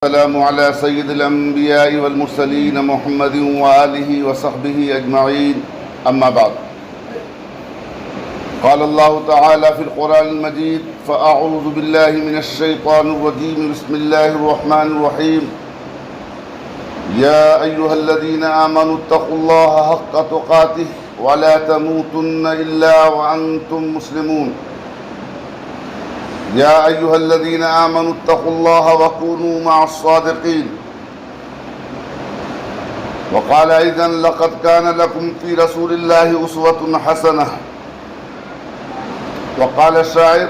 السلام على سيد الأنبياء والمرسلين محمد وآله وصحبه أجمعين أما بعد. قال الله تعالى في القرآن المجيد: فأعوذ بالله من الشيطان الرجيم بسم الله الرحمن الرحيم. يا أيها الذين آمنوا اتقوا الله حق تقاته ولا تموتن إلا وأنتم مسلمون. يا أيها الذين آمنوا اتقوا الله وكونوا مع الصادقين. وقال أيضا: لقد كان لكم في رسول الله أسوة حسنة. وقال الشاعر: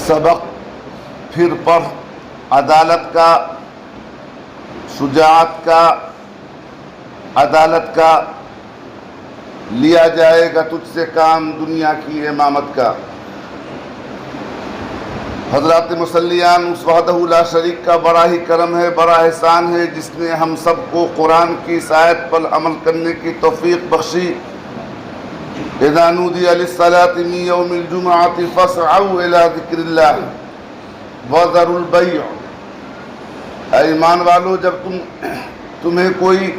سبق پھر پڑھ عدالت کا، شجاعت کا، عدالت کا، لیا جائے گا تجھ سے کام دنیا کی امامت کا. حضرات مسلیان، اس وحدہ لا شریک کا بڑا ہی کرم ہے، بڑا احسان ہے جس نے ہم سب کو قرآن کی اس آیت پر عمل کرنے کی توفیق بخشی. اذا نودی للصلاة من یوم الجمعۃ فاسعوا الی ذکر اللہ وذروا البیع. اے ایمان والو، جب تمہیں کوئی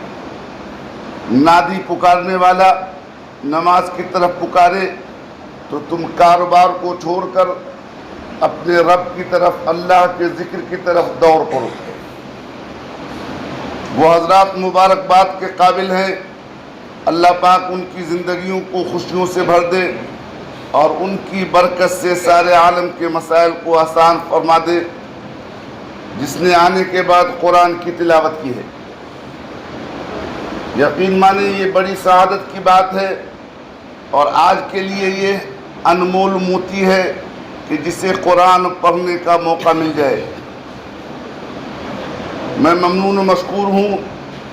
نادی پکارنے والا نماز کی طرف پکارے تو تم کاروبار کو چھوڑ کر اپنے رب کی طرف، اللہ کے ذکر کی طرف دوڑ پڑو. وہ حضرات مبارکباد کے قابل ہیں. اللہ پاک ان کی زندگیوں کو خوشیوں سے بھر دے اور ان کی برکت سے سارے عالم کے مسائل کو آسان فرما دے. جس نے آنے کے بعد قرآن کی تلاوت کی ہے، یقین مانے یہ بڑی سعادت کی بات ہے اور آج کے لیے یہ انمول موتی ہے کہ جسے قرآن پڑھنے کا موقع مل جائے. میں ممنون و مشکور ہوں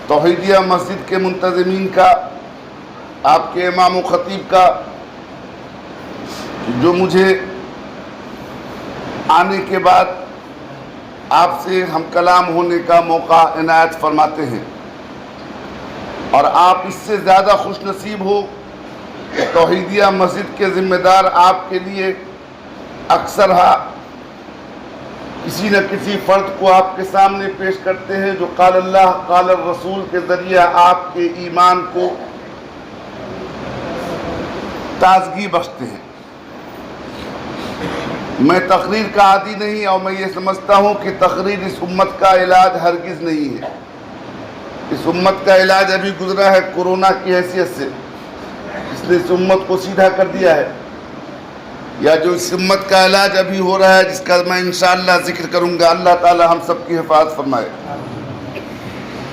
توحیدیہ مسجد کے منتظمین کا، آپ کے امام و خطیب کا، جو مجھے آنے کے بعد آپ سے ہم کلام ہونے کا موقع عنایت فرماتے ہیں. اور آپ اس سے زیادہ خوش نصیب ہو کہ توحیدیہ مسجد کے ذمہ دار آپ کے لیے اکثر کسی نہ کسی فرد کو آپ کے سامنے پیش کرتے ہیں جو قال اللہ قال الرسول کے ذریعہ آپ کے ایمان کو تازگی بخشتے ہیں. میں تقریر کا عادی نہیں اور میں یہ سمجھتا ہوں کہ تقریر اس امت کا علاج ہرگز نہیں ہے. اس امت کا علاج ابھی گزرا ہے کورونا کی حیثیت سے، اس نے اس امت کو سیدھا کر دیا ہے. یا جو اس امت کا علاج ابھی ہو رہا ہے جس کا میں انشاءاللہ ذکر کروں گا، اللہ تعالی ہم سب کی حفاظت فرمائے.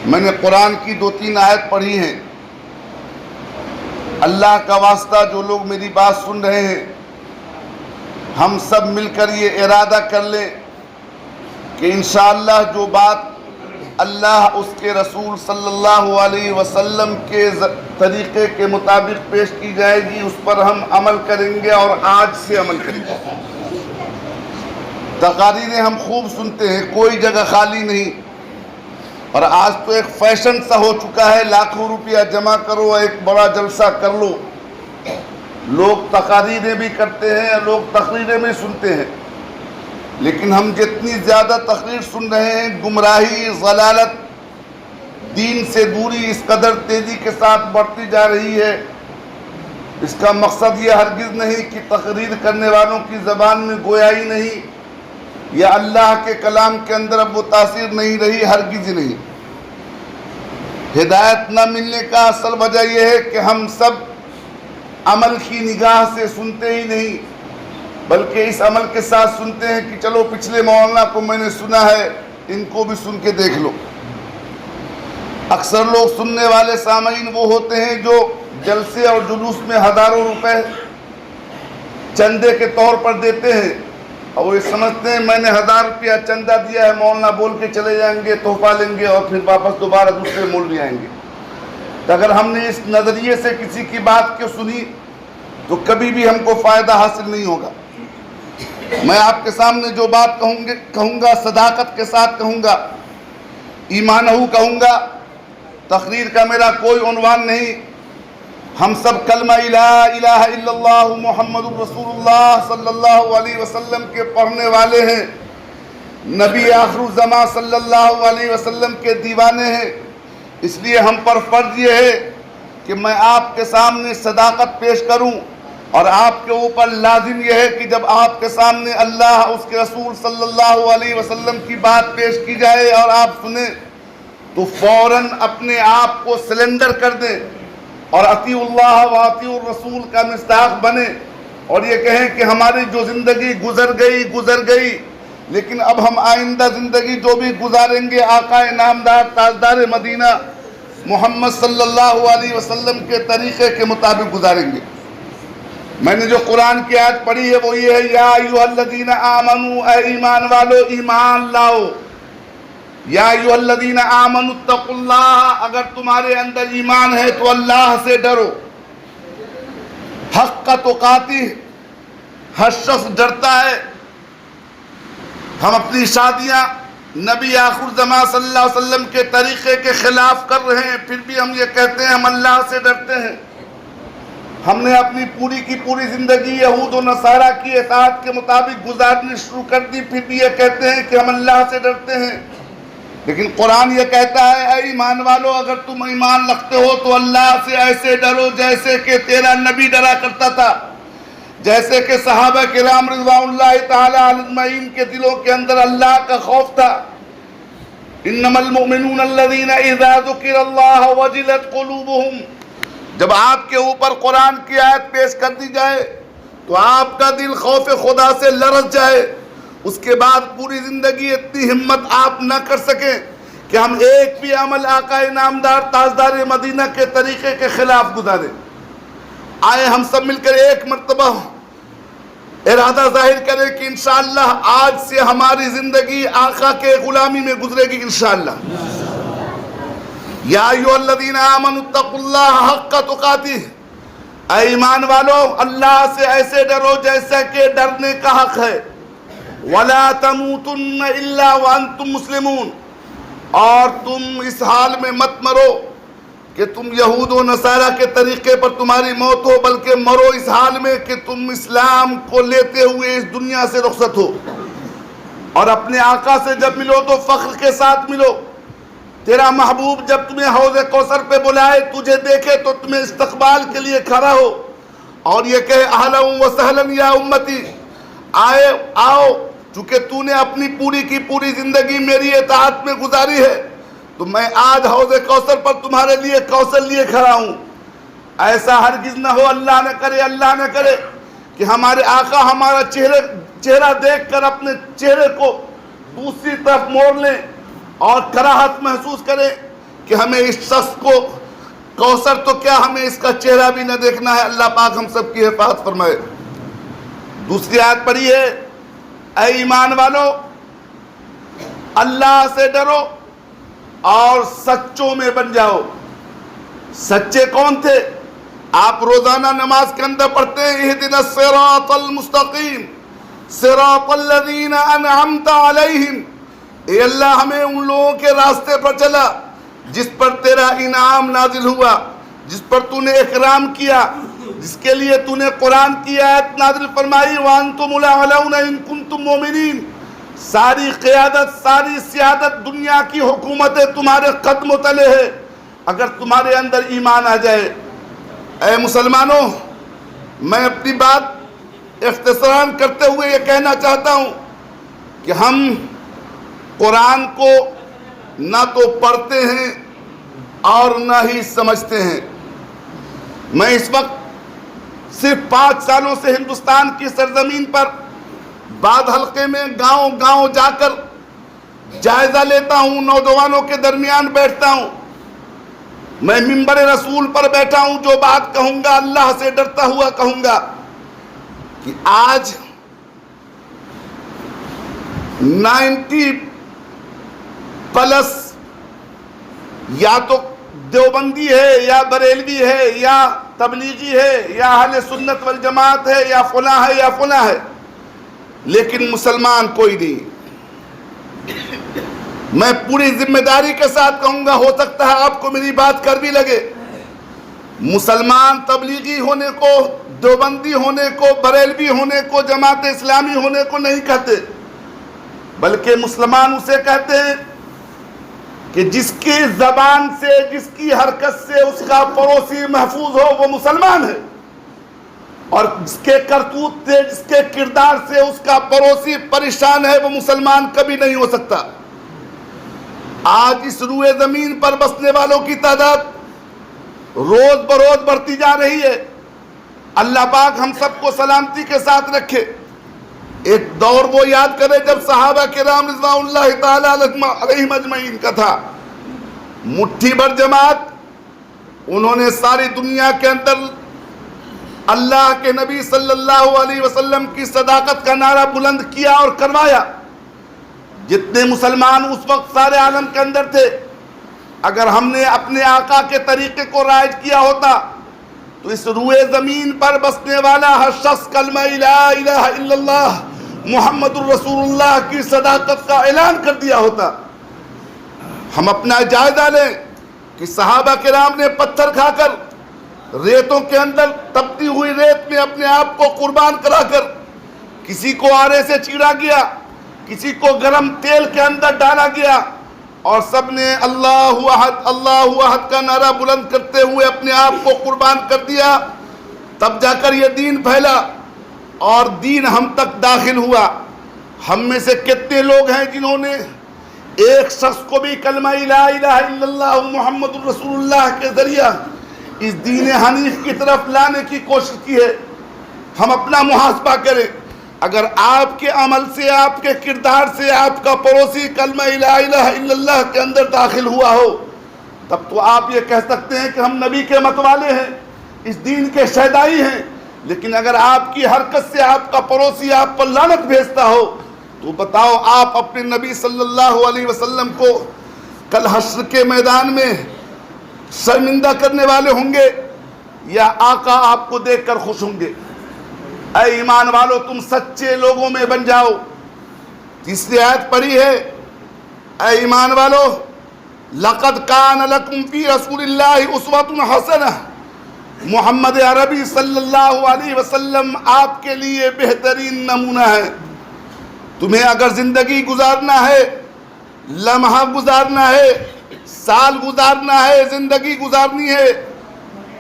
میں نے قرآن کی 2-3 آیت پڑھی ہیں. اللہ کا واسطہ جو لوگ میری بات سن رہے ہیں، ہم سب مل کر یہ ارادہ کر لیں کہ انشاءاللہ جو بات اللہ اس کے رسول صلی اللہ علیہ وسلم کے طریقے کے مطابق پیش کی جائے گی اس پر ہم عمل کریں گے اور آج سے عمل کریں گے. تقاریریں ہم خوب سنتے ہیں، کوئی جگہ خالی نہیں، اور آج تو ایک فیشن سا ہو چکا ہے، لاکھوں روپیہ جمع کرو ایک بڑا جلسہ کر لو. لوگ تقاریریں بھی کرتے ہیں، لوگ تقریریں بھی سنتے ہیں، لیکن ہم جتنی زیادہ تقریر سن رہے ہیں، گمراہی، ضلالت، دین سے دوری اس قدر تیزی کے ساتھ بڑھتی جا رہی ہے. اس کا مقصد یہ ہرگز نہیں کہ تقریر کرنے والوں کی زبان میں گویائی نہیں یا اللہ کے کلام کے اندر اب وہ تاثیر نہیں رہی، ہرگز ہی نہیں. ہدایت نہ ملنے کا اصل وجہ یہ ہے کہ ہم سب عمل کی نگاہ سے سنتے ہی نہیں، بلکہ اس عمل کے ساتھ سنتے ہیں کہ چلو پچھلے مولانا کو میں نے سنا ہے، ان کو بھی سن کے دیکھ لو. اکثر لوگ سننے والے سامعین وہ ہوتے ہیں جو جلسے اور جلوس میں ہزاروں روپے چندے کے طور پر دیتے ہیں اور وہ یہ سمجھتے ہیں میں نے 1000 روپیہ چندہ دیا ہے، مولانا بول کے چلے جائیں گے، تحفہ لیں گے اور پھر واپس دوبارہ دوسرے مولوی آئیں گے. تو اگر ہم نے اس نظریے سے کسی کی بات کو سنی تو کبھی بھی ہم کو فائدہ حاصل نہیں ہوگا. میں آپ کے سامنے جو بات کہوں گا صداقت کے ساتھ کہوں گا، ایمانہو کہوں گا. تقریر کا میرا کوئی عنوان نہیں. ہم سب کلمہ لا الہ الا اللہ محمد رسول اللہ صلی اللہ علیہ وسلم کے پڑھنے والے ہیں. نبی آخر الزمان صلی اللہ علیہ وسلم کے دیوانے ہیں، اس لیے ہم پر فرض یہ ہے کہ میں آپ کے سامنے صداقت پیش کروں، اور آپ کے اوپر لازم یہ ہے کہ جب آپ کے سامنے اللہ اس کے رسول صلی اللہ علیہ وسلم کی بات پیش کی جائے اور آپ سنیں تو فوراً اپنے آپ کو سلنڈر کر دیں اور اطیع اللہ و اطیع الرسول کا مصداق بنے، اور یہ کہیں کہ ہماری جو زندگی گزر گئی لیکن اب ہم آئندہ زندگی جو بھی گزاریں گے آقا نامدار تاجدار مدینہ محمد صلی اللہ علیہ وسلم کے طریقے کے مطابق گزاریں گے۔ میں نے جو قرآن کی آیت پڑھی ہے وہ یہ ہے، یا ایھا الذین آمنوا، اے ایمان والو ایمان لاؤ، یا ایھا الذین آمنوا اتقوا اللہ، اگر تمہارے اندر ایمان ہے تو اللہ سے ڈرو، حق تقاتہ، ہر شخص ڈرتا ہے۔ ہم اپنی شادیاں نبی آخر الزمان صلی اللہ علیہ وسلم کے طریقے کے خلاف کر رہے ہیں، پھر بھی ہم یہ کہتے ہیں ہم اللہ سے ڈرتے ہیں۔ ہم نے اپنی پوری کی پوری زندگی یہود و نصارہ کی اطاعت کے مطابق گزارنی شروع کر دی، پھر بھی یہ کہتے ہیں کہ ہم اللہ سے ڈرتے ہیں۔ لیکن قرآن یہ کہتا ہے، اے ایمان والو اگر تم ایمان رکھتے ہو تو اللہ سے ایسے ڈرو جیسے کہ تیرا نبی ڈرا کرتا تھا، جیسے کہ صحابہ کرام رضوان اللہ تعالی علیہم اجمعین کے دلوں کے اندر اللہ کا خوف تھا۔ انما المؤمنون الذین اذا ذکر اللہ وجلت قلوبہم، جب آپ کے اوپر قرآن کی آیت پیش کر دی جائے تو آپ کا دل خوف خدا سے لرز جائے، اس کے بعد پوری زندگی اتنی ہمت آپ نہ کر سکیں کہ ہم ایک بھی عمل آقا نامدار تاجدار مدینہ کے طریقے کے خلاف گزاریں۔ آئے ہم سب مل کر ایک مرتبہ ارادہ ظاہر کریں کہ انشاءاللہ آج سے ہماری زندگی آقا کے غلامی میں گزرے گی انشاءاللہ۔ یا ایھا الذین آمنوا اتقوا اللہ حق تقاتہ، اے ایمان والو اللہ سے ایسے ڈرو جیسا کہ ڈرنے کا حق ہے۔ ولا تموتن الا وانتم مسلمون، اور تم اس حال میں مت مرو کہ تم یہود و نصارہ کے طریقے پر تمہاری موت ہو، بلکہ مرو اس حال میں کہ تم اسلام کو لیتے ہوئے اس دنیا سے رخصت ہو، اور اپنے آقا سے جب ملو تو فخر کے ساتھ ملو۔ تیرا محبوب جب تمہیں حوض کوثر پہ بلائے، تجھے دیکھے تو تمہیں استقبال کے لیے کھڑا ہو اور یہ کہے اہلا و سہلا یا امتی، آؤ، چونکہ تو نے اپنی پوری کی پوری زندگی میری اطاعت میں گزاری ہے تو میں آج حوض کوثر پر تمہارے لیے کوثر لیے کھڑا ہوں۔ ایسا ہرگز نہ ہو، اللہ نہ کرے کہ ہمارے آقا ہمارا چہرہ دیکھ کر اپنے چہرے کو دوسری طرف موڑ لیں اور کراہت محسوس کریں کہ ہمیں اس شخص کو کوثر تو کیا ہمیں اس کا چہرہ بھی نہ دیکھنا ہے۔ اللہ پاک ہم سب کی حفاظت فرمائے۔ دوسری آیت پڑھی ہے، اے ایمان والو اللہ سے ڈرو اور سچوں میں بن جاؤ۔ سچے کون تھے؟ آپ روزانہ نماز کے اندر پڑھتے ہیں اہدنا الصراط المستقیم صراط الذین انعمت علیہم، اے اللہ ہمیں ان لوگوں کے راستے پر چلا جس پر تیرا انعام نازل ہوا، جس پر تو نے اکرام کیا، جس کے لیے تو نے قرآن کی آیت نازل فرمائی وَأَنْتُمُ الْأَعْلَوْنَ إِن كُنتُم مُؤْمِنِينَ۔ ساری قیادت، ساری سیادت، دنیا کی حکومتیں تمہارے قدم و تلے ہے اگر تمہارے اندر ایمان آ جائے۔ اے مسلمانوں، میں اپنی بات اختصاراً کرتے ہوئے یہ کہنا چاہتا ہوں کہ ہم قرآن کو نہ تو پڑھتے ہیں اور نہ ہی سمجھتے ہیں۔ میں اس وقت صرف 5 سالوں سے ہندوستان کی سرزمین پر بعد حلقے میں گاؤں گاؤں جا کر جائزہ لیتا ہوں، نوجوانوں کے درمیان بیٹھتا ہوں۔ میں منبر رسول پر بیٹھا ہوں، جو بات کہوں گا اللہ سے ڈرتا ہوا کہوں گا کہ آج 90+ یا تو دیوبندی ہے یا بریلوی ہے یا تبلیغی ہے یا اہل سنت والجماعت ہے یا فلاں ہے یا فلاں ہے، لیکن مسلمان کوئی نہیں۔ میں پوری ذمہ داری کے ساتھ کہوں گا، ہو سکتا ہے آپ کو میری بات کر بھی لگے، مسلمان تبلیغی ہونے کو، دیوبندی ہونے کو، بریلوی ہونے کو، جماعت اسلامی ہونے کو نہیں کہتے، بلکہ مسلمان اسے کہتے ہیں کہ جس کی زبان سے، جس کی حرکت سے اس کا پڑوسی محفوظ ہو وہ مسلمان ہے، اور جس کے کرتوت سے، جس کے کردار سے اس کا پڑوسی پریشان ہے وہ مسلمان کبھی نہیں ہو سکتا۔ آج اس روئے زمین پر بسنے والوں کی تعداد روز بروز بڑھتی جا رہی ہے۔ اللہ پاک ہم سب کو سلامتی کے ساتھ رکھے۔ ایک دور وہ یاد کرے جب صحابہ کرام رضوان اللہ تعالی علیہم اجمعین کا تھا، مٹھی بھر جماعت، انہوں نے ساری دنیا کے اندر اللہ کے نبی صلی اللہ علیہ وسلم کی صداقت کا نعرہ بلند کیا اور کروایا۔ جتنے مسلمان اس وقت سارے عالم کے اندر تھے، اگر ہم نے اپنے آقا کے طریقے کو رائج کیا ہوتا تو اس روئے زمین پر بسنے والا ہر شخص کلمہ لا الہ الا اللہ محمد الرسول اللہ کی صداقت کا اعلان کر دیا ہوتا۔ ہم اپنا جائزہ لیں کہ صحابہ کرام نے پتھر کھا کر، ریتوں کے اندر تپتی ہوئی ریت میں اپنے آپ کو قربان کرا کر، کسی کو آرے سے چیرا گیا، کسی کو گرم تیل کے اندر ڈالا گیا، اور سب نے اللہ احد کا نعرہ بلند کرتے ہوئے اپنے آپ کو قربان کر دیا، تب جا کر یہ دین پھیلا اور دین ہم تک داخل ہوا۔ ہم میں سے کتنے لوگ ہیں جنہوں نے ایک شخص کو بھی کلمہ لا الہ الا اللہ محمد الرسول اللہ کے ذریعہ اس دین حنیف کی طرف لانے کی کوشش کی ہے؟ ہم اپنا محاسبہ کریں۔ اگر آپ کے عمل سے، آپ کے کردار سے آپ کا پڑوسی کلمہ لا الہ الا اللہ کے اندر داخل ہوا ہو، تب تو آپ یہ کہہ سکتے ہیں کہ ہم نبی کے متوالے ہیں، اس دین کے شہدائی ہیں۔ لیکن اگر آپ کی حرکت سے آپ کا پڑوسی آپ پر لعنت بھیجتا ہو تو بتاؤ آپ اپنے نبی صلی اللہ علیہ وسلم کو کل حشر کے میدان میں شرمندہ کرنے والے ہوں گے یا آقا آپ کو دیکھ کر خوش ہوں گے؟ اے ایمان والو، تم سچے لوگوں میں بن جاؤ۔ تیسری آیت پڑھی ہے، اے ایمان والو لَقَدْ كَانَ لَكُمْ فِي رَسُولِ اللَّهِ أُسْوَةٌ حَسَنَةٌ، محمد عربی صلی اللہ علیہ وسلم آپ کے لیے بہترین نمونہ ہے۔ تمہیں اگر زندگی گزارنا ہے، لمحہ گزارنا ہے، سال گزارنا ہے، زندگی گزارنی ہے،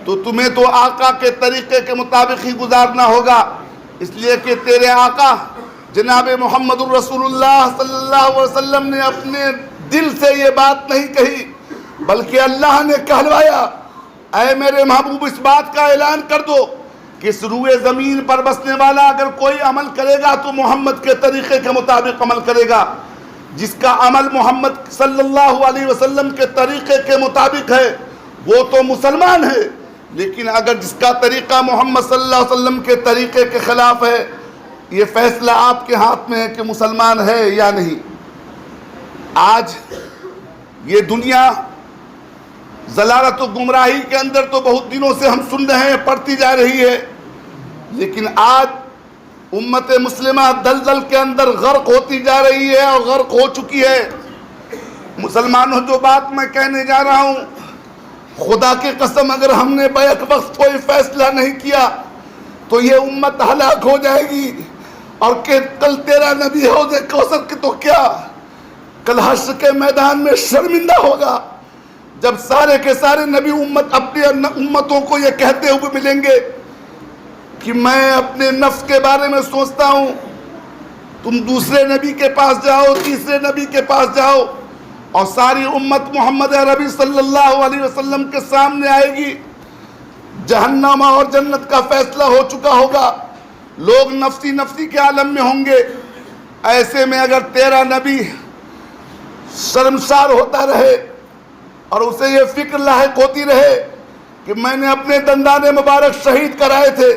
تو تمہیں تو آقا کے طریقے کے مطابق ہی گزارنا ہوگا، اس لیے کہ تیرے آقا جناب محمد الرسول اللہ صلی اللہ علیہ وسلم نے اپنے دل سے یہ بات نہیں کہی، بلکہ اللہ نے کہلوایا۔ اے میرے محبوب، اس بات کا اعلان کر دو کہ اس روئے زمین پر بسنے والا اگر کوئی عمل کرے گا تو محمد کے طریقے کے مطابق عمل کرے گا۔ جس کا عمل محمد صلی اللہ علیہ وسلم کے طریقے کے مطابق ہے وہ تو مسلمان ہے، لیکن اگر جس کا طریقہ محمد صلی اللہ علیہ وسلم کے طریقے کے خلاف ہے، یہ فیصلہ آپ کے ہاتھ میں ہے کہ مسلمان ہے یا نہیں۔ آج یہ دنیا ضلالت و گمراہی کے اندر تو بہت دنوں سے ہم سن رہے ہیں، پڑھتی جا رہی ہے، لیکن آج امت مسلمہ دلدل کے اندر غرق ہوتی جا رہی ہے اور غرق ہو چکی ہے۔ مسلمانوں، جو بات میں کہنے جا رہا ہوں، خدا کی قسم اگر ہم نے بیک وقت کوئی فیصلہ نہیں کیا تو یہ امت ہلاک ہو جائے گی، اور کہ کل تیرا نبی حوض کوثر کی تو کیا، کل حشر کے میدان میں شرمندہ ہوگا جب سارے کے سارے نبی امت اپنی امتوں کو یہ کہتے ہوئے ملیں گے کہ میں اپنے نفس کے بارے میں سوچتا ہوں، تم دوسرے نبی کے پاس جاؤ، تیسرے نبی کے پاس جاؤ، اور ساری امت محمد عربی صلی اللہ علیہ وسلم کے سامنے آئے گی۔ جہنم اور جنت کا فیصلہ ہو چکا ہوگا، لوگ نفسی نفسی کے عالم میں ہوں گے۔ ایسے میں اگر تیرا نبی شرمسار ہوتا رہے اور اسے یہ فکر لاحق ہوتی رہے کہ میں نے اپنے دندان مبارک شہید کرائے تھے،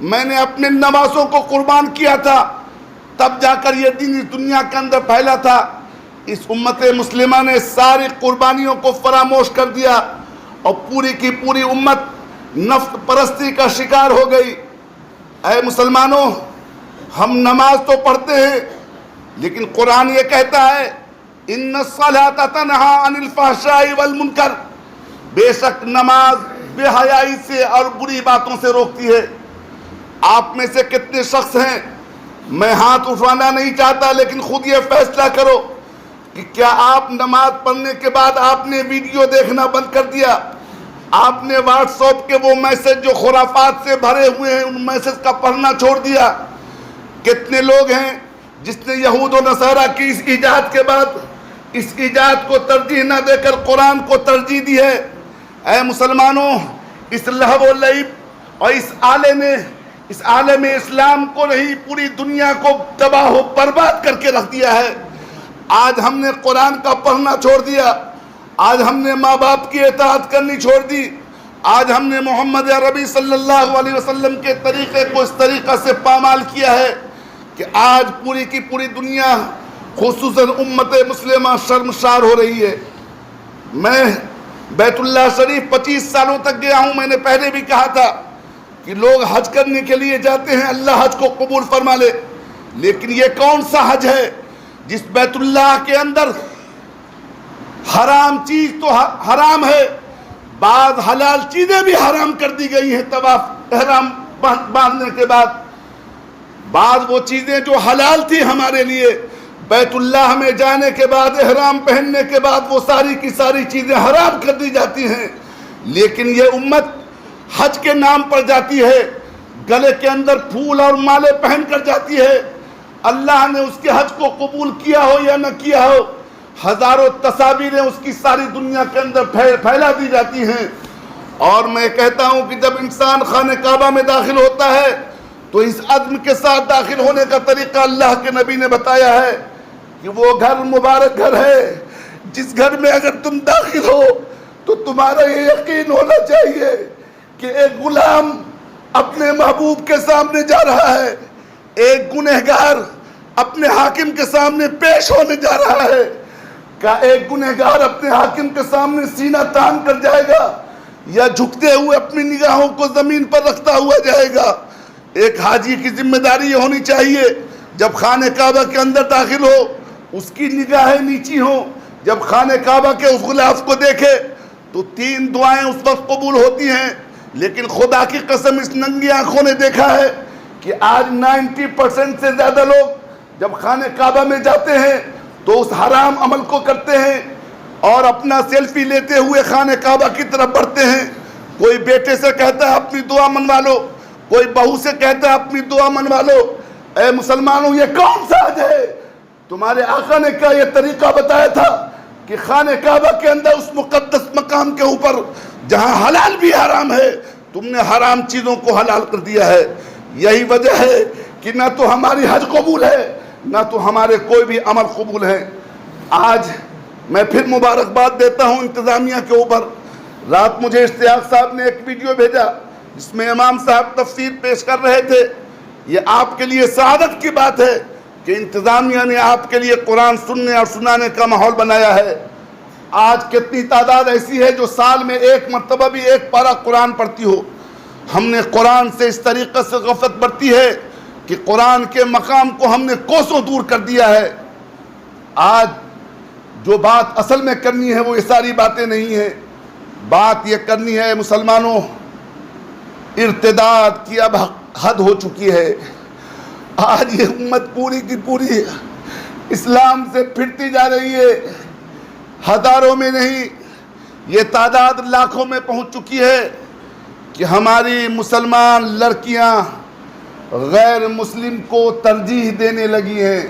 میں نے اپنے نواسوں کو قربان کیا تھا، تب جا کر یہ دین اس دنیا کے اندر پھیلا تھا، اس امت مسلمہ نے ساری قربانیوں کو فراموش کر دیا اور پوری کی پوری امت نفس پرستی کا شکار ہو گئی۔ اے مسلمانوں، ہم نماز تو پڑھتے ہیں، لیکن قرآن یہ کہتا ہے ان الصلاۃ تنہی عن الفحشاء والمنکر، بے شک نماز بے حیائی سے اور بری باتوں سے روکتی ہے۔ آپ میں سے کتنے شخص ہیں میں ہاتھ اٹھوانا نہیں چاہتا، لیکن خود یہ فیصلہ کرو کہ کیا آپ نماز پڑھنے کے بعد آپ نے ویڈیو دیکھنا بند کر دیا؟ آپ نے واٹس ایپ کے وہ میسج جو خرافات سے بھرے ہوئے ہیں ان میسج کا پڑھنا چھوڑ دیا؟ کتنے لوگ ہیں جس نے یہود و نصارہ کی اس ایجاد کے بعد اس ایجاد کو ترجیح نہ دے کر قرآن کو ترجیح دی ہے؟ اے مسلمانوں، اس لہو و لعب اور اس عالم اسلام کو نہیں، پوری دنیا کو تباہ و برباد کر کے رکھ دیا ہے۔ آج ہم نے قرآن کا پڑھنا چھوڑ دیا، آج ہم نے ماں باپ کی اطاعت کرنی چھوڑ دی، آج ہم نے محمد عربی صلی اللہ علیہ وسلم کے طریقے کو اس طریقہ سے پامال کیا ہے کہ آج پوری کی پوری دنیا خصوصاً امت مسلمہ شرمسار ہو رہی ہے۔ میں بیت اللہ شریف 25 سالوں تک گیا ہوں۔ میں نے پہلے بھی کہا تھا کہ لوگ حج کرنے کے لیے جاتے ہیں، اللہ حج کو قبول فرما لے، لیکن یہ کون سا حج ہے جس بیت اللہ کے اندر حرام چیز تو حرام ہے، بعض حلال چیزیں بھی حرام کر دی گئی ہیں طواف احرام باندھنے کے بعد۔ بعض وہ چیزیں جو حلال تھی ہمارے لیے، بیت اللہ میں جانے کے بعد احرام پہننے کے بعد وہ ساری کی ساری چیزیں حرام کر دی جاتی ہیں۔ لیکن یہ امت حج کے نام پر جاتی ہے، گلے کے اندر پھول اور مالے پہن کر جاتی ہے۔ اللہ نے اس کے حج کو قبول کیا ہو یا نہ کیا ہو، ہزاروں تصاویریں اس کی ساری دنیا کے اندر پھیلا دی جاتی ہیں۔ اور میں کہتا ہوں کہ جب انسان خانہ کعبہ میں داخل ہوتا ہے تو اس عزم کے ساتھ داخل ہونے کا طریقہ اللہ کے نبی نے بتایا ہے کہ وہ گھر مبارک گھر ہے جس گھر میں اگر تم داخل ہو تو تمہارا یہ یقین ہونا چاہیے کہ ایک غلام اپنے محبوب کے سامنے جا رہا ہے، ایک گنہگار اپنے حاکم کے سامنے پیش ہونے جا رہا ہے۔ کیا ایک گنہگار اپنے حاکم کے سامنے سینہ تان کر جائے گا یا جھکتے ہوئے اپنی نگاہوں کو زمین پر رکھتا ہوا جائے گا؟ ایک حاجی کی ذمہ داری یہ ہونی چاہیے جب خانہ کعبہ کے اندر داخل ہو اس کی نگاہیں نیچی ہوں، جب خانہ کعبہ کے اس غلاف کو دیکھے تو 3 دعائیں اس وقت قبول ہوتی ہیں۔ لیکن خدا کی قسم اس ننگی آنکھوں نے دیکھا ہے کہ آج 90% سے زیادہ لوگ جب خانہ کعبہ میں جاتے ہیں تو اس حرام عمل کو کرتے ہیں اور اپنا سیلفی لیتے ہوئے خانہ کعبہ کی طرف بڑھتے ہیں۔ کوئی بیٹے سے کہتا ہے اپنی دعا منوا لو، کوئی بہو سے کہتا ہے اپنی دعا منوا لو۔ اے مسلمانوں، یہ کون سا حج ہے؟ تمہارے آقا نے کیا یہ طریقہ بتایا تھا کہ خانہ کعبہ کے اندر اس مقدس مقام کے اوپر جہاں حلال بھی حرام ہے تم نے حرام چیزوں کو حلال کر دیا ہے؟ یہی وجہ ہے کہ نہ تو ہماری حج قبول ہے نہ تو ہمارے کوئی بھی عمل قبول ہے۔ آج میں پھر مبارکباد دیتا ہوں انتظامیہ کے اوپر۔ رات مجھے اشتیاق صاحب نے ایک ویڈیو بھیجا جس میں امام صاحب تفسیر پیش کر رہے تھے۔ یہ آپ کے لیے سعادت کی بات ہے کہ انتظامیہ نے آپ کے لیے قرآن سننے اور سنانے کا ماحول بنایا ہے۔ آج کتنی تعداد ایسی ہے جو سال میں ایک مرتبہ بھی ایک پارہ قرآن پڑھتی ہو؟ ہم نے قرآن سے اس طریقے سے غفلت برتی ہے کہ قرآن کے مقام کو ہم نے کوسوں دور کر دیا ہے۔ آج جو بات اصل میں کرنی ہے وہ یہ ساری باتیں نہیں ہیں، بات یہ کرنی ہے مسلمانوں، ارتداد کی اب حد ہو چکی ہے۔ آج یہ امت پوری کی پوری اسلام سے پھرتی جا رہی ہے، ہزاروں میں نہیں یہ تعداد لاکھوں میں پہنچ چکی ہے کہ ہماری مسلمان لڑکیاں غیر مسلم کو ترجیح دینے لگی ہیں۔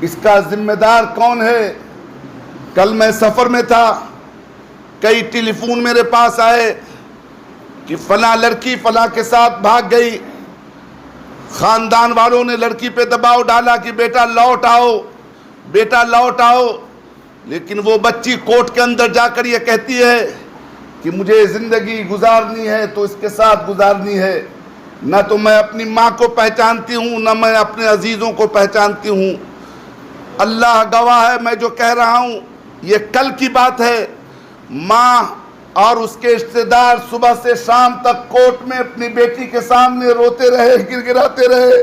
اس کا ذمہ دار کون ہے؟ کل میں سفر میں تھا، کئی ٹیلی فون میرے پاس آئے کہ فلاں لڑکی فلاں کے ساتھ بھاگ گئی، خاندان والوں نے لڑکی پہ دباؤ ڈالا کہ بیٹا لوٹ آؤ، بیٹا لوٹ آؤ، لیکن وہ بچی کورٹ کے اندر جا کر یہ کہتی ہے کہ مجھے زندگی گزارنی ہے تو اس کے ساتھ گزارنی ہے، نہ تو میں اپنی ماں کو پہچانتی ہوں نہ میں اپنے عزیزوں کو پہچانتی ہوں۔ اللہ گواہ ہے میں جو کہہ رہا ہوں یہ کل کی بات ہے۔ ماں اور اس کے رشتہ دار صبح سے شام تک کورٹ میں اپنی بیٹی کے سامنے روتے رہے، گڑگڑاتے رہے،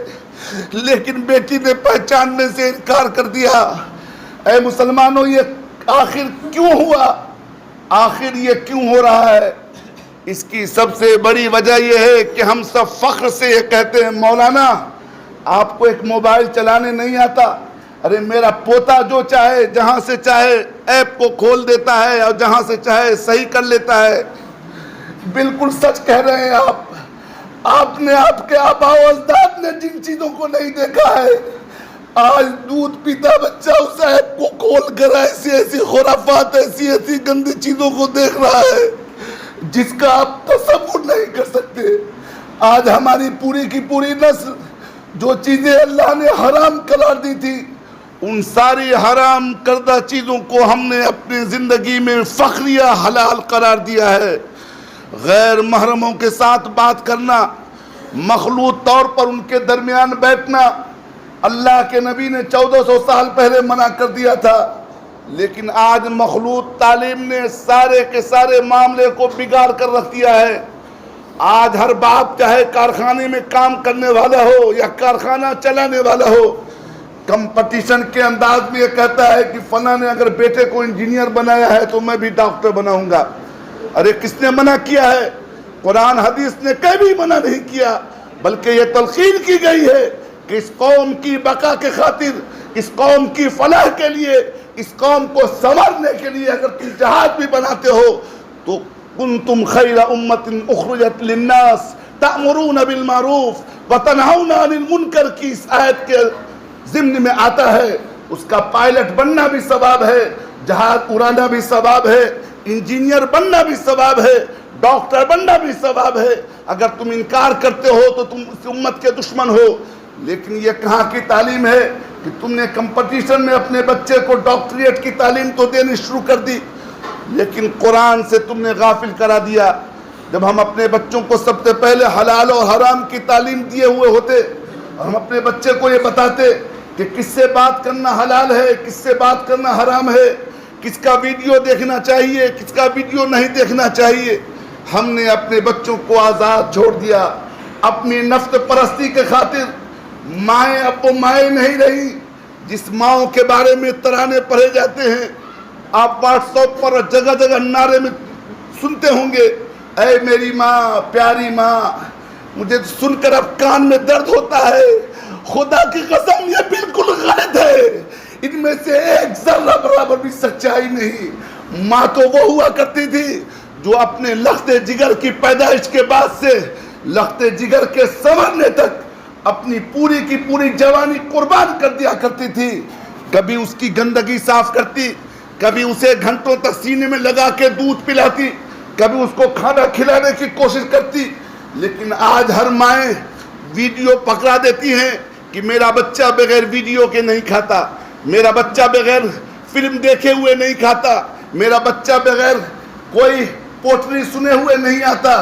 لیکن بیٹی نے پہچاننے سے انکار کر دیا۔ اے مسلمانوں، یہ آخر کیوں ہوا؟ آخر یہ کیوں ہو رہا ہے؟ اس کی سب سے بڑی وجہ یہ ہے کہ ہم سب فخر سے یہ کہتے ہیں مولانا آپ کو ایک موبائل چلانے نہیں آتا، ارے میرا پوتا جو چاہے جہاں سے چاہے ایپ کو کھول دیتا ہے اور جہاں سے چاہے صحیح کر لیتا ہے۔ بالکل سچ کہہ رہے ہیں آپ نے، آپ کے آباء و اجداد نے جن چیزوں کو نہیں دیکھا ہے، آج دودھ پیتا بچہ اس ایپ کو کھول کر ایسی خرافات، ایسی گندی چیزوں کو دیکھ رہا ہے جس کا آپ تصور نہیں کر سکتے۔ آج ہماری پوری کی پوری نسل جو چیزیں اللہ نے حرام قرار دی تھی، ان ساری حرام کردہ چیزوں کو ہم نے اپنی زندگی میں فخریہ حلال قرار دیا ہے۔ غیر محرموں کے ساتھ بات کرنا، مخلوط طور پر ان کے درمیان بیٹھنا، اللہ کے نبی نے 1400 سال پہلے منع کر دیا تھا، لیکن آج مخلوط تعلیم نے سارے کے سارے معاملے کو بگاڑ کر رکھ دیا ہے۔ آج ہر باپ چاہے کارخانے میں کام کرنے والا ہو یا کارخانہ چلانے والا ہو، کمپٹیشن کے انداز میں یہ کہتا ہے کہ فلاں نے اگر بیٹے کو انجینئر بنایا ہے تو میں بھی ڈاکٹر بناؤں گا۔ ارے کس نے منع کیا ہے؟ قرآن حدیث نے کبھی منع نہیں کیا، بلکہ یہ تلقین کی گئی ہے کہ اس قوم کی بقا کے خاطر، اس قوم کی فلاح کے لیے، اس قوم کو سنوارنے کے لیے اگر تم جہاد بھی بناتے ہو تو کنتم خیر امت اخرجت للناس تأمرون بالمعروف وتنہون عن المنکر کی اس آیت کے ضمن میں آتا ہے۔ اس کا پائلٹ بننا بھی ثواب ہے، جہاز اڑانا بھی ثواب ہے، انجینئر بننا بھی ثواب ہے، ڈاکٹر بننا بھی ثواب ہے۔ اگر تم انکار کرتے ہو تو تم اس امت کے دشمن ہو۔ لیکن یہ کہاں کی تعلیم ہے کہ تم نے کمپٹیشن میں اپنے بچے کو ڈاکٹریٹ کی تعلیم تو دینی شروع کر دی، لیکن قرآن سے تم نے غافل کرا دیا۔ جب ہم اپنے بچوں کو سب سے پہلے حلال اور حرام کی تعلیم دیے ہوئے ہوتے، اور ہم اپنے بچے کو یہ بتاتے کہ کس سے بات کرنا حلال ہے، کس سے بات کرنا حرام ہے، کس کا ویڈیو دیکھنا چاہیے، کس کا ویڈیو نہیں دیکھنا چاہیے، ہم نے اپنے بچوں کو آزاد چھوڑ دیا۔ اپنی نفس پرستی کے خاطر مائیں اب وہ مائیں نہیں رہی جس ماؤں کے بارے میں ترانے پڑھے جاتے ہیں۔ آپ واٹس ایپ پر جگہ جگہ نعرے میں سنتے ہوں گے، اے میری ماں، پیاری ماں۔ مجھے سن کر اب کان میں درد ہوتا ہے۔ خدا کی قسم یہ بالکل غلط ہے، ان میں سے ایک ذرہ برابر بھی سچائی نہیں۔ ماں تو وہ ہوا کرتی تھی جو اپنے لخت جگر کی پیدائش کے بعد سے لخت جگر کے سنورنے تک اپنی پوری کی پوری جوانی قربان کر دیا کرتی تھی۔ کبھی اس کی گندگی صاف کرتی، کبھی اسے گھنٹوں تک سینے میں لگا کے دودھ پلاتی، کبھی اس کو کھانا کھلانے کی کوشش کرتی۔ لیکن آج ہر مائیں ویڈیو پکڑا دیتی ہیں کہ میرا بچہ بغیر ویڈیو کے نہیں کھاتا، میرا بچہ بغیر فلم دیکھے ہوئے نہیں کھاتا، میرا بچہ بغیر کوئی پوٹری سنے ہوئے نہیں آتا۔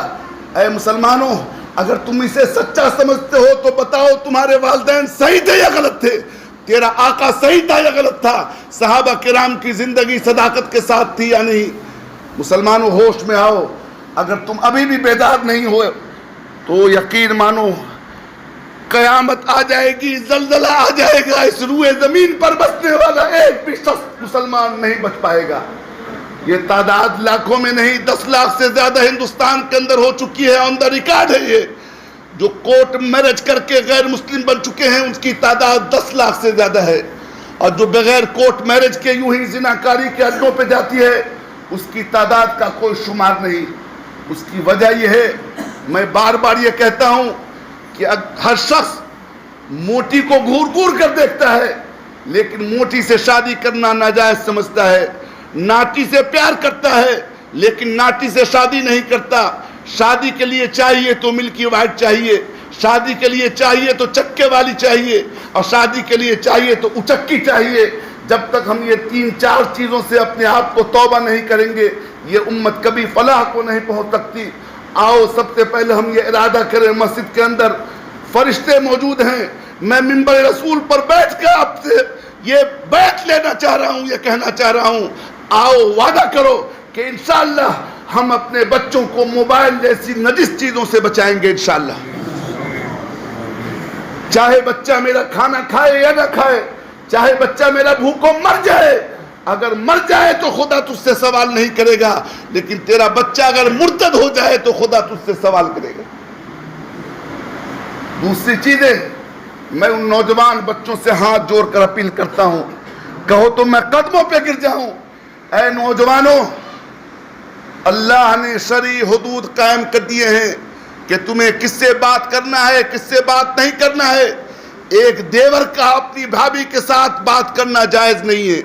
اے مسلمانوں، اگر تم اسے سچا سمجھتے ہو تو بتاؤ تمہارے والدین صحیح تھے یا غلط تھے؟ تیرا آقا صحیح تھا یا غلط تھا؟ صحابہ کرام کی زندگی صداقت کے ساتھ تھی یا نہیں؟ مسلمانوں ہوش میں آؤ، اگر تم ابھی بھی بیدار نہیں ہوئے تو یقین مانو قیامت آ جائے گی، زلزلہ آ جائے گا، اس روئے زمین پر بسنے والا ایک بھی شخص مسلمان نہیں بچ پائے گا۔ یہ تعداد لاکھوں میں نہیں، 10 لاکھ سے زیادہ ہندوستان کے اندر ہو چکی ہے، آن دا ریکارڈ ہے یہ۔ جو کورٹ میرج کر کے غیر مسلم بن چکے ہیں ان کی تعداد 10 لاکھ سے زیادہ ہے، اور جو بغیر کورٹ میرج کے یوں ہی زناکاری کے اڈوں پہ جاتی ہے اس کی تعداد کا کوئی شمار نہیں۔ اس کی وجہ یہ ہے، میں بار بار یہ کہتا ہوں کہ ہر شخص موٹی کو گھور گھور کر دیکھتا ہے، لیکن موٹی سے شادی کرنا ناجائز سمجھتا ہے، ناٹی سے پیار کرتا ہے لیکن ناٹی سے شادی نہیں کرتا۔ شادی کے لیے چاہیے تو ملکی وائٹ چاہیے، شادی کے لیے چاہیے تو چکے والی چاہیے، اور شادی کے لیے چاہیے تو اچکی چاہیے۔ جب تک ہم یہ 3-4 چیزوں سے اپنے آپ کو توبہ نہیں کریں گے یہ امت کبھی فلاح کو نہیں پہنچ سکتی۔ آؤ سب سے پہلے ہم یہ ارادہ کریں، مسجد کے اندر فرشتے موجود ہیں، میں منبر رسول پر بیٹھ کے آپ سے یہ بیعت لینا چاہ رہا ہوں، یہ کہنا چاہ رہا ہوں، آؤ وعدہ کرو کہ انشاءاللہ ہم اپنے بچوں کو موبائل جیسی نجس چیزوں سے بچائیں گے انشاءاللہ۔ چاہے بچہ میرا کھانا کھائے یا نہ کھائے، چاہے بچہ میرا بھوکوں مر جائے، اگر مر جائے تو خدا تجھ سے سوال نہیں کرے گا، لیکن تیرا بچہ اگر مرتد ہو جائے تو خدا تجھ سے سوال کرے گا۔ دوسری چیزیں میں ان نوجوان بچوں سے ہاتھ جوڑ کر اپیل کرتا ہوں، کہو تو میں قدموں پہ گر جاؤں، اے نوجوانوں، اللہ نے شرعی حدود قائم کر دیے ہیں کہ تمہیں کس سے بات کرنا ہے، کس سے بات نہیں کرنا ہے۔ ایک دیور کا اپنی بھابھی کے ساتھ بات کرنا جائز نہیں ہے۔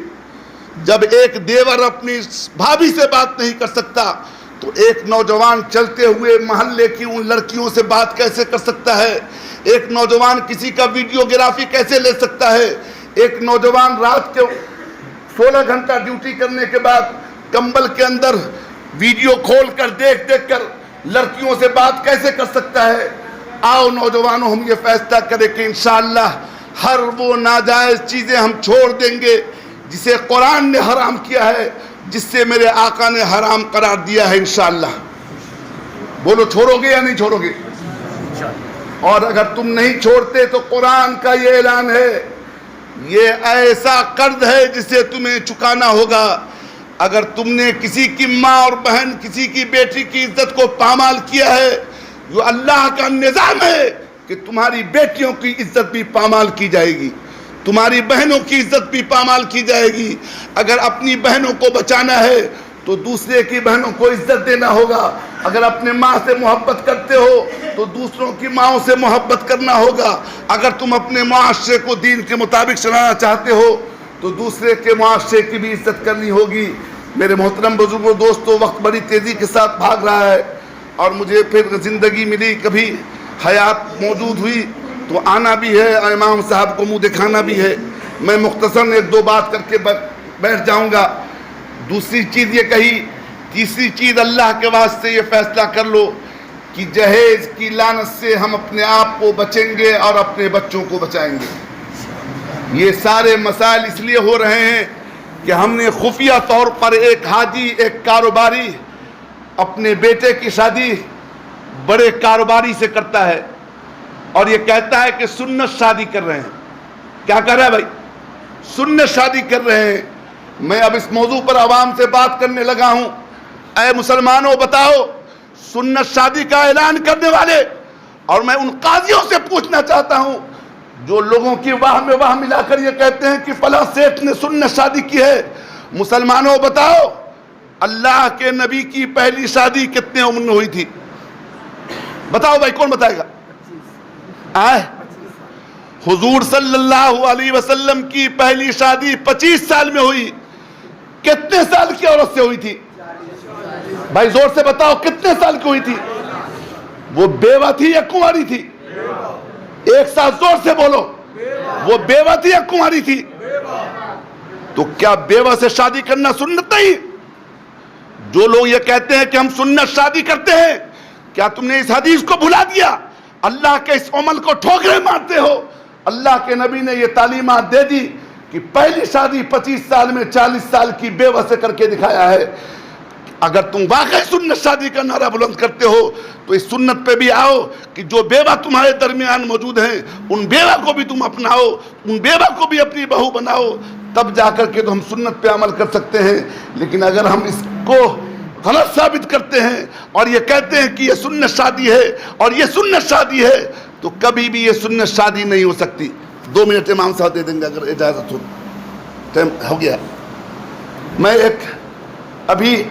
جب ایک دیور اپنی بھابھی سے بات نہیں کر سکتا تو ایک نوجوان چلتے ہوئے محلے کی ان لڑکیوں سے بات کیسے کر سکتا ہے؟ ایک نوجوان کسی کا ویڈیوگرافی کیسے لے سکتا ہے؟ ایک نوجوان رات کے 16 گھنٹہ ڈیوٹی کرنے کے بعد کمبل کے اندر ویڈیو کھول کر دیکھ کر لڑکیوں سے بات کیسے کر سکتا ہے؟ آؤ نوجوانوں، ہم یہ فیصلہ کریں کہ انشاءاللہ ہر وہ ناجائز چیزیں ہم چھوڑ دیں گے جسے قرآن نے حرام کیا ہے، جس سے میرے آقا نے حرام قرار دیا ہے۔ انشاءاللہ بولو، چھوڑو گے یا نہیں چھوڑو گے؟ اور اگر تم نہیں چھوڑتے تو قرآن کا یہ اعلان ہے، یہ ایسا قرض ہے جسے تمہیں چکانا ہوگا۔ اگر تم نے کسی کی ماں اور بہن، کسی کی بیٹی کی عزت کو پامال کیا ہے، یہ اللہ کا نظام ہے کہ تمہاری بیٹیوں کی عزت بھی پامال کی جائے گی، تمہاری بہنوں کی عزت بھی پامال کی جائے گی۔ اگر اپنی بہنوں کو بچانا ہے تو دوسرے کی بہنوں کو عزت دینا ہوگا۔ اگر اپنے ماں سے محبت کرتے ہو تو دوسروں کی ماں سے محبت کرنا ہوگا۔ اگر تم اپنے معاشرے کو دین کے مطابق چلانا چاہتے ہو تو دوسرے کے معاشرے کی بھی عزت کرنی ہوگی۔ میرے محترم بزرگوں، دوستوں، وقت بڑی تیزی کے ساتھ بھاگ رہا ہے اور مجھے پھر زندگی ملی، کبھی حیات موجود ہوئی تو آنا بھی ہے، امام صاحب کو منہ دکھانا بھی ہے۔ میں مختصر ایک دو بات کر کے بیٹھ جاؤں گا۔ دوسری چیز یہ کہی، تیسری چیز اللہ کے واسطے یہ فیصلہ کر لو کہ جہیز کی لعنت سے ہم اپنے آپ کو بچیں گے اور اپنے بچوں کو بچائیں گے۔ یہ سارے مسائل اس لیے ہو رہے ہیں کہ ہم نے خفیہ طور پر ایک حاجی، ایک کاروباری اپنے بیٹے کی شادی بڑے کاروباری سے کرتا ہے اور یہ کہتا ہے کہ سنت شادی کر رہے ہیں۔ کیا کر رہا ہے بھائی؟ سنت شادی کر رہے ہیں۔ میں اب اس موضوع پر عوام سے بات کرنے لگا ہوں۔ اے مسلمانوں، بتاؤ، سنت شادی کا اعلان کرنے والے، اور میں ان قاضیوں سے پوچھنا چاہتا ہوں جو لوگوں کی واہ میں واہ ملا کر یہ کہتے ہیں کہ فلاں سیٹھ نے سنت شادی کی ہے، مسلمانوں بتاؤ، اللہ کے نبی کی پہلی شادی کتنے عمر میں ہوئی تھی؟ بتاؤ بھائی، کون بتائے گا؟ حضور صلی اللہ علیہ وسلم کی پہلی شادی 25 سال میں ہوئی۔ کتنے سال کی عورت سے ہوئی تھی؟ بھائی زور سے بتاؤ، کتنے سال کی ہوئی تھی؟ وہ بیوہ تھی یا کنواری تھی؟ ایک ساتھ زور سے بولو، وہ بیوہ تھی یا کنواری تھی؟ تو کیا بیوہ سے شادی کرنا سنت نہیں؟ جو لوگ یہ کہتے ہیں کہ ہم سنت شادی کرتے ہیں، کیا تم نے اس حدیث کو بھلا دیا؟ اللہ کے اس عمل کو ٹھوکریں مارتے ہو۔ اللہ کے نبی نے یہ تعلیمات دے دی کہ پہلی شادی 25 سال میں 40 سال کی بیوہ سے کر کے دکھایا ہے۔ اگر تم واقعی سنت شادی کا نعرہ بلند کرتے ہو تو اس سنت پہ بھی آؤ کہ جو بیوہ تمہارے درمیان موجود ہیں ان بیوہ کو بھی تم اپناؤ، ان بیوہ کو بھی اپنی بہو بناؤ، تب جا کر کے تو ہم سنت پہ عمل کر سکتے ہیں۔ لیکن اگر ہم اس کو غلط ثابت کرتے ہیں اور یہ کہتے ہیں کہ یہ سنت شادی ہے اور یہ سنت شادی ہے، تو کبھی بھی یہ سنت شادی نہیں ہو سکتی۔ 2 منٹ امام صاحب دے دیں گے اگر اجازت ہو، ٹائم ہو گیا۔ میں ابھی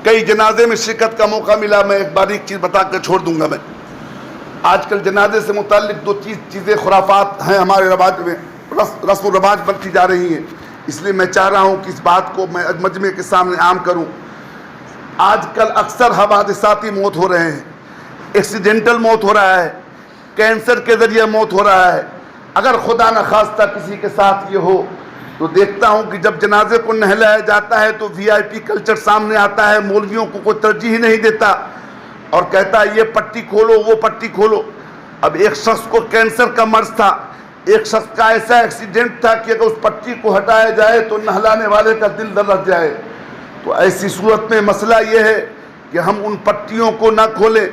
کئی جنازے میں شرکت کا موقع ملا، میں ایک باریک چیز بتا کر چھوڑ دوں گا۔ میں آج کل جنازے سے متعلق 2 چیزیں خرافات ہیں ہمارے رواج میں، رسم و رواج بنتی جا رہی ہیں، اس لیے میں چاہ رہا ہوں کہ اس بات کو میں مجمع کے سامنے عام کروں۔ آج کل اکثر حوادثاتی موت ہو رہے ہیں، ایکسیڈنٹل موت ہو رہا ہے، کینسر کے ذریعے موت ہو رہا ہے۔ اگر خدا نخواستہ کسی کے ساتھ یہ ہو تو دیکھتا ہوں کہ جب جنازے کو نہلایا جاتا ہے تو VIP کلچر سامنے آتا ہے، مولویوں کو کوئی ترجیح نہیں دیتا اور کہتا ہے یہ پٹی کھولو، وہ پٹی کھولو۔ اب ایک شخص کو کینسر کا مرض تھا، ایک شخص کا ایسا ایکسیڈنٹ تھا کہ اگر اس پٹی کو ہٹایا جائے تو نہلانے والے کا دل دھڑک جائے۔ تو ایسی صورت میں مسئلہ یہ ہے کہ ہم ان پٹیوں کو نہ کھولیں،